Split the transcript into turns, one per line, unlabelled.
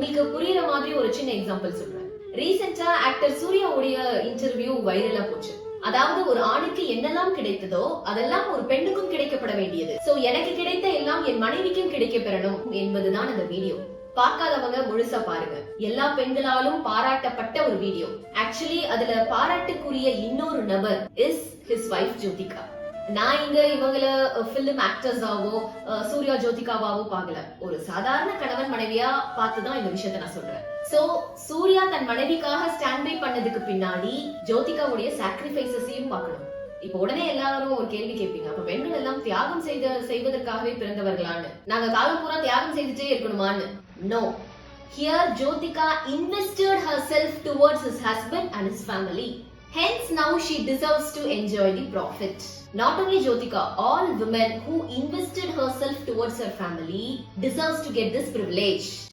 உங்களுக்கு புரியுற மாதிரி ஒரு சின்ன எக்ஸாம்பிள் சொல்றேன். ரீசெண்டா ஆக்டர் சூர்யாவுடைய இன்டர்வியூ வைரலா போச்சு. அதாவது ஒரு ஆணுக்கு என்னெல்லாம் கிடைத்ததோ அதெல்லாம் ஒரு பெண்ணுக்கும் கிடைக்கப்பட வேண்டியது. சோ எனக்கு கிடைத்த எல்லாம் என் மனைவிக்கும் கிடைக்க பெறணும் என்பதுதான் அந்த வீடியோ. பார்க்காதவங்க முழுசா பாருங்க. எல்லா பெண்களாலும் பாராட்டப்பட்ட ஒரு வீடியோ. ஆக்சுவலி அதுல பாராட்டுக்குரிய இன்னொரு நபர் இஸ் ஹிஸ் வைஃப் ஜோதிகா. நான் இங்க இவங்கள பிலிம் ஆக்டர்ஸாவோ சூர்யா ஜோதிகாவாவோ பார்க்கல. ஒரு சாதாரண கணவன் மனைவியா பார்த்துதான் இந்த விஷயத்த நான் சொல்றேன். சோ சூர்யா தன் மனைவிக்காக ஸ்டாண்ட் பை பண்ணதுக்கு பின்னாடி ஜோதிகாவுடைய சாக்ரிஃபைசஸையும் பார்க்கணும். இப்ப உடனே எல்லாரும் ஒரு கேள்வி கேட்பீங்க, அப்ப பெண்கள் எல்லாம் தியாகம் செய்வதற்காகவே பிறந்தவர்களான்னு, நாங்க காலம் பூரா தியாகம் செய்துட்டே இருக்கணுமான்னு? No. Here Jyotika invested herself towards his husband and his family. Hence now she deserves to enjoy the profit. Not only Jyotika, all women who invested herself towards her family deserves to get this privilege.